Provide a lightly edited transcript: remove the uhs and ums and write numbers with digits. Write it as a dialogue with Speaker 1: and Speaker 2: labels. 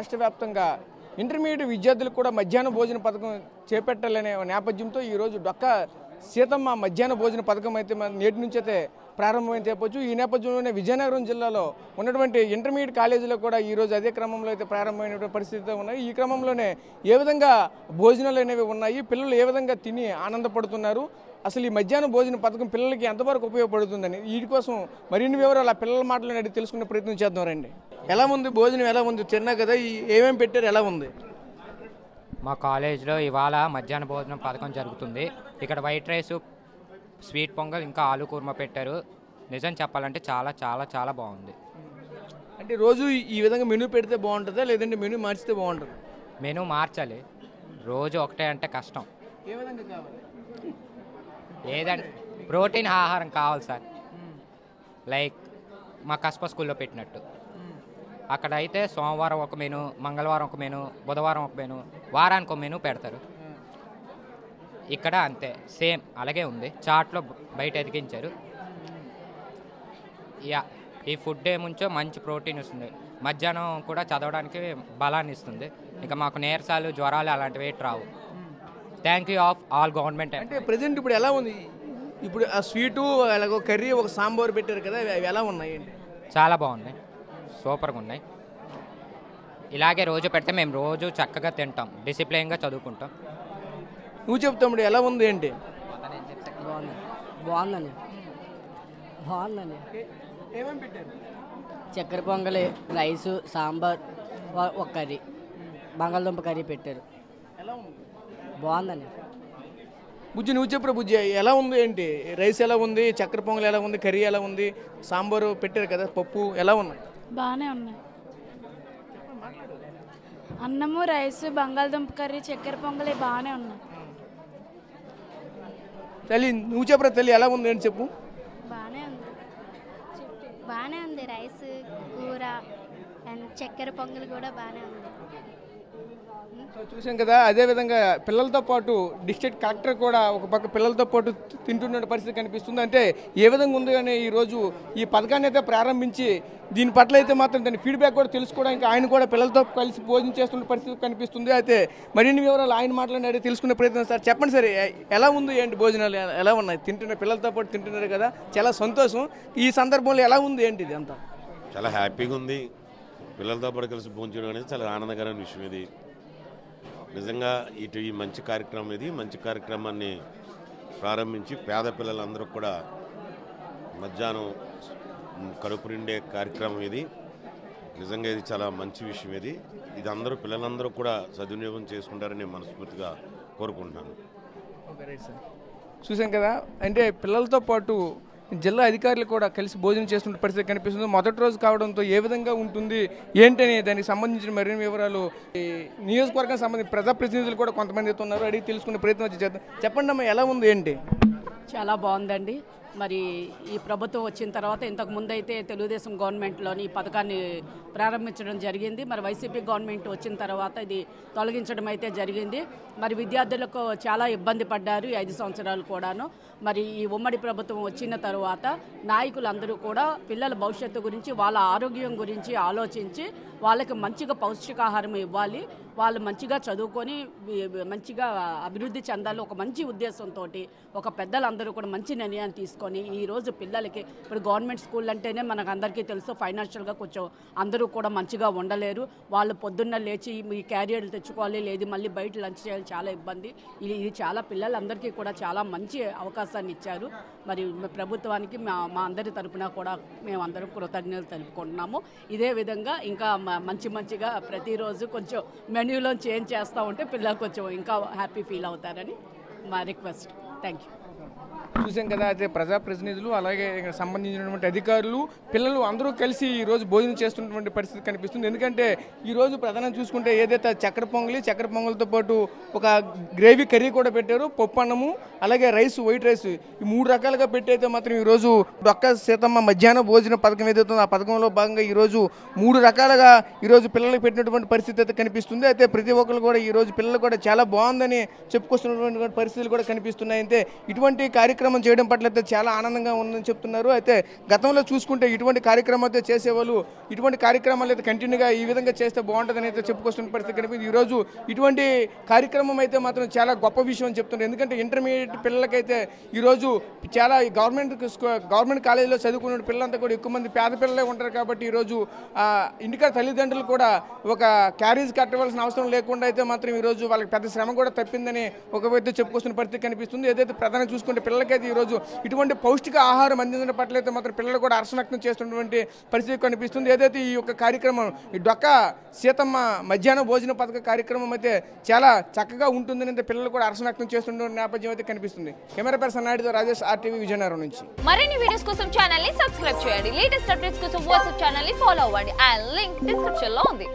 Speaker 1: రాష్ట్ర వ్యాప్తంగా ఇంటర్మీడియట్ విద్యార్థులకు కూడా మధ్యాహ్న భోజన పథకం చేపట్టాలనే నేపథ్యంతో ఈరోజు డొక్కా సీతమ్మ మధ్యాహ్న భోజన పథకం అయితే నేటి నుంచి అయితే ప్రారంభమైంది చెప్పొచ్చు. ఈ నేపథ్యంలోనే విజయనగరం జిల్లాలో ఉన్నటువంటి ఇంటర్మీడియట్ కాలేజీలో కూడా ఈరోజు అదే క్రమంలో అయితే ప్రారంభమైన పరిస్థితులు ఉన్నాయి. ఈ క్రమంలోనే ఏ విధంగా భోజనాలు అనేవి ఉన్నాయి, పిల్లలు ఏ విధంగా తిని ఆనందపడుతున్నారు, అసలు ఈ మధ్యాహ్న భోజన పథకం పిల్లలకి ఎంతవరకు ఉపయోగపడుతుందని వీటి కోసం మరిన్ని వివరాలు ఆ పిల్లల మాటలను అడిగి తెలుసుకునే ప్రయత్నం చేద్దాం రండి. ఎలా ఉంది భోజనం, ఎలా ఉంది, తిన్నా కదా, ఏమేమి పెట్టారు, ఎలా ఉంది?
Speaker 2: మా కాలేజ్లో ఇవాళ మధ్యాహ్న భోజనం పథకం జరుగుతుంది. ఇక్కడ వైట్ రైస్, స్వీట్ పొంగల్, ఇంకా ఆలు కుర్మా పెట్టారు. నిజం చెప్పాలంటే చాలా చాలా చాలా బాగుంది.
Speaker 1: అంటే రోజు ఈ విధంగా మెనూ పెడితే బాగుంటుందా, లేదంటే మెనూ మార్చితే బాగుంటుంది?
Speaker 2: మెనూ మార్చాలి, రోజు ఒకటే అంటే కష్టం.
Speaker 1: ఏ విధంగా కావాలి?
Speaker 2: ఏదంటే ప్రోటీన్ ఆహారం కావాలి సార్. లైక్ మా కస్ప స్కూల్లో పెట్టినట్టు అక్కడ అయితే సోమవారం ఒక మెనూ, మంగళవారం ఒక మెనూ, బుధవారం ఒక మెనూ, వారానికి ఒక మెనూ పెడతారు. ఇక్కడ అంతే సేమ్ అలాగే ఉంది. చాట్లో బయట ఎదిగించారు. ఈ ఫుడ్ ఏముంచో మంచి ప్రోటీన్ ఇస్తుంది. మధ్యాహ్నం కూడా చదవడానికి బలాన్ని ఇస్తుంది. ఇక మాకు నీరసాలు, జ్వరాలు అలాంటివి రావు. Thank you of all government.
Speaker 1: అంటే ప్రజెంట్ ఇప్పుడు ఎలా ఉంది? ఇప్పుడు ఆ స్వీటు, అలాగో కర్రీ, ఒక సాంబార్ పెట్టారు కదా, అవి ఎలా ఉన్నాయి?
Speaker 2: చాలా బాగున్నాయి, సూపర్గా ఉన్నాయి. ఇలాగే రోజు పెడితే మేము రోజు చక్కగా తింటాం, డిసిప్లైన్గా చదువుకుంటాం.
Speaker 1: నువ్వు చెప్తాము ఎలా ఉంది ఏంటి?
Speaker 3: బాగుందని
Speaker 1: ఏమేమి పెట్టారు?
Speaker 3: చక్కెర పొంగలి, రైసు, సాంబార్, ఒక కర్రీ, బంగాళదుంప కర్రీ పెట్టారు.
Speaker 1: ఎలా ఉంది?
Speaker 3: బాగుందని.
Speaker 1: బుజ్జి నువ్వు చెప్పరా బుజ్జి, ఎలా ఉంది ఏంటి? రైస్ ఎలా ఉంది, చక్కెర పొంగల్ ఎలా ఉంది, కర్రీ ఎలా ఉంది, సాంబారు పెట్టారు కదా, పప్పు ఎలా ఉన్నాయి?
Speaker 4: బాగానే ఉన్నాయి. అన్నము, రైస్, బంగాళదుంప కర్రీ, చక్కెర పొంగలి బాగానే ఉన్నాయి.
Speaker 1: తల్లి నువ్వు చెప్పరా తల్లి, ఎలా ఉంది ఏంటి చెప్పు.
Speaker 5: బాగానే ఉంది. రైస్, కూర అండ్ చక్కెర పొంగల్ కూడా బాగానే ఉంది.
Speaker 1: చూసాం కదా, అదేవిధంగా పిల్లలతో పాటు డిస్ట్రిక్ట్ కలెక్టర్ కూడా ఒక పక్క పిల్లలతో పాటు తింటున్న పరిస్థితి కనిపిస్తుంది. అంటే ఏ విధంగా ఉంది అని ఈరోజు ఈ పథకాన్ని అయితే ప్రారంభించి దీని పట్ల అయితే మాత్రం దాని ఫీడ్బ్యాక్ కూడా తెలుసుకోవడానికి ఆయన కూడా పిల్లలతో కలిసి భోజనం చేస్తున్న పరిస్థితి కనిపిస్తుంది. అయితే మరిన్ని వివరాలు ఆయన మాట్లాడి తెలుసుకునే ప్రయత్నం. సార్ చెప్పండి సార్, ఎలా ఉంది ఏంటి, భోజనాలు ఎలా ఉన్నాయి? తింటున్న పిల్లలతో పాటు తింటున్నారు కదా, చాలా సంతోషం. ఈ సందర్భంలో ఎలా ఉంది ఏంటి? ఇది అంతా
Speaker 6: చాలా హ్యాపీగా ఉంది. పిల్లలతో పాటు కలిసి భోజనం చేయడం అనేది చాలా ఆనందకరమైన విషయం. ఇది నిజంగా ఈ మంచి కార్యక్రమం, ఇది మంచి కార్యక్రమాన్ని ప్రారంభించి పేద పిల్లలందరూ కూడా మధ్యాహ్నం కడుపు నిండే కార్యక్రమం ఇది. నిజంగా ఇది చాలా మంచి విషయం. ఇది అందరూ పిల్లలందరూ కూడా సద్వినియోగం చేసుకుంటారని నేను మనస్ఫూర్తిగా కోరుకుంటున్నాను.
Speaker 1: Okay right sir. చూసాం కదా, అంటే పిల్లలతో పాటు జిల్లా అధికారులు కూడా కలిసి భోజనం చేస్తున్న పరిస్థితి కనిపిస్తుంది. మొదటి రోజు కావడంతో ఏ విధంగా ఉంటుంది ఏంటని దానికి సంబంధించిన మరిన్ని వివరాలు ఈ నియోజకవర్గానికి సంబంధించిన ప్రజాప్రతినిధులు కూడా కొంతమంది ఉన్నారు, అడిగి తెలుసుకునే ప్రయత్నం చేద్దాం. చెప్పండి అమ్మా, ఎలా ఉంది ఏంటి?
Speaker 3: చాలా బాగుందండి. మరి ఈ ప్రభుత్వం వచ్చిన తర్వాత ఇంతకు ముందు అయితే తెలుగుదేశం గవర్నమెంట్లోని ఈ పథకాన్ని ప్రారంభించడం జరిగింది. మరి వైసీపీ గవర్నమెంట్ వచ్చిన తర్వాత ఇది తొలగించడం అయితే జరిగింది. మరి విద్యార్థులకు చాలా ఇబ్బంది పడ్డారు ఈ 5 సంవత్సరాలు కూడాను. మరి ఈ ఉమ్మడి ప్రభుత్వం వచ్చిన తర్వాత నాయకులందరూ కూడా పిల్లల భవిష్యత్తు గురించి, వాళ్ళ ఆరోగ్యం గురించి ఆలోచించి వాళ్ళకి మంచిగా పౌష్టికాహారం ఇవ్వాలి, వాళ్ళు మంచిగా చదువుకొని మంచిగా అభివృద్ధి చెందాలి ఒక మంచి ఉద్దేశంతో ఒక పెద్దలందరూ కూడా మంచి నిర్ణయాన్ని తీసుకొని ఈరోజు పిల్లలకి, ఇప్పుడు గవర్నమెంట్ స్కూల్ అంటేనే మనకు అందరికీ తెలుసు ఫైనాన్షియల్గా కొంచెం అందరూ కూడా మంచిగా ఉండలేరు. వాళ్ళు పొద్దున్న లేచి ఈ క్యారియర్లు తెచ్చుకోవాలి, లేదు మళ్ళీ బయట లంచ్ చేయాలి, చాలా ఇబ్బంది. ఇది చాలా పిల్లలందరికీ కూడా చాలా మంచి అవకాశాన్ని ఇచ్చారు. మరి ప్రభుత్వానికి మా అందరి తరపున కూడా మేమందరం కృతజ్ఞతలు తెలుపుకుంటున్నాము. ఇదే విధంగా ఇంకా మంచిగా ప్రతిరోజు కొంచెం మెన్యూలో చేంజ్ చేస్తూ ఉంటే పిల్లలు కొంచెం ఇంకా హ్యాపీ ఫీల్ అవుతారని మా రిక్వెస్ట్. Thank you.
Speaker 1: చూసాం కదా, అయితే ప్రజాప్రతినిధులు అలాగే సంబంధించినటువంటి అధికారులు, పిల్లలు అందరూ కలిసి ఈరోజు భోజనం చేస్తున్నటువంటి పరిస్థితి కనిపిస్తుంది. ఎందుకంటే ఈరోజు ప్రధానంగా చూసుకుంటే ఏదైతే చక్కెర పొంగల్తో పాటు ఒక గ్రేవీ కర్రీ కూడా పెట్టారు, పప్పు అన్నము, అలాగే రైస్, వైట్ రైస్, ఈ 3 రకాలుగా పెట్టయితే మాత్రం ఈరోజు డొక్కా సీతమ్మ మధ్యాహ్న భోజన పథకం ఏదైతుందో ఆ పథకంలో భాగంగా ఈరోజు 3 రకాలుగా ఈరోజు పిల్లలకు పెట్టినటువంటి పరిస్థితి అయితే కనిపిస్తుంది. అయితే ప్రతి ఒక్కరు కూడా ఈరోజు పిల్లలు కూడా చాలా బాగుందని చెప్పుకొస్తున్నటువంటి పరిస్థితులు కూడా కనిపిస్తున్నాయి. అయితే ఇటువంటి కార్యక్రమం కార్యక్రమం చేయడం పట్ల అయితే చాలా ఆనందంగా ఉందని చెప్తున్నారు. అయితే గతంలో చూసుకుంటే ఇటువంటి కార్యక్రమం అయితే చేసేవాళ్ళు, ఇటువంటి కార్యక్రమాలు అయితే కంటిన్యూగా ఈ విధంగా చేస్తే బాగుంటుందని అయితే చెప్పుకొస్తున్న పరిస్థితి కనిపించింది. ఈరోజు ఇటువంటి కార్యక్రమం అయితే మాత్రం చాలా గొప్ప విషయం అని చెప్తున్నారు. ఎందుకంటే ఇంటర్మీడియట్ పిల్లలకైతే ఈరోజు చాలా గవర్నమెంట్ కాలేజీలో చదువుకున్న పిల్లలంతా కూడా ఎక్కువ మంది పేద పిల్లలే ఉంటారు. కాబట్టి ఈరోజు ఇంటికాడ తల్లిదండ్రులు కూడా ఒక క్యారేజ్ కట్టవలసిన అవసరం లేకుండా అయితే మాత్రం ఈరోజు వాళ్ళకి పెద్ద శ్రమ కూడా తప్పిందని ఒక వ్యక్తి చెప్పుకొస్తున్న పరిస్థితి కనిపిస్తుంది. ఏదైతే ప్రధానంగా చూసుకుంటే పిల్లలకైతే ఈరోజు ఇటువంటి పౌష్టిక ఆహారం అందించిన పట్ల అయితే మాత్రం పిల్లలు కూడా హర్షం వ్యక్తం చేస్తున్నటువంటి పరిస్థితి కనిపిస్తుంది. ఏదైతే ఈ యొక్క కార్యక్రమం ఈ డొక్కా సీతమ్మ మధ్యాహ్న భోజన పథక కార్యక్రమం అయితే చాలా చక్కగా ఉంటుందని అయితే పిల్లలు కూడా హర్షం వ్యక్తం చేస్తున్న నేపథ్యం అయితే కనిపిస్తుంది. కెమెరా పర్సన్ నాయుడుతో రాజేష్, RTV విజయనగరం నుంచి.
Speaker 7: మరిన్ని వీడియోస్ కోసం ఛానల్ ని సబ్స్క్రైబ్ చేయండి. లేటెస్ట్ అప్డేట్స్ కోసం వాట్సాప్ ఛానల్ ని ఫాలో అవ్వండి. ఆ లింక్ డిస్క్రిప్షన్ లో ఉంది.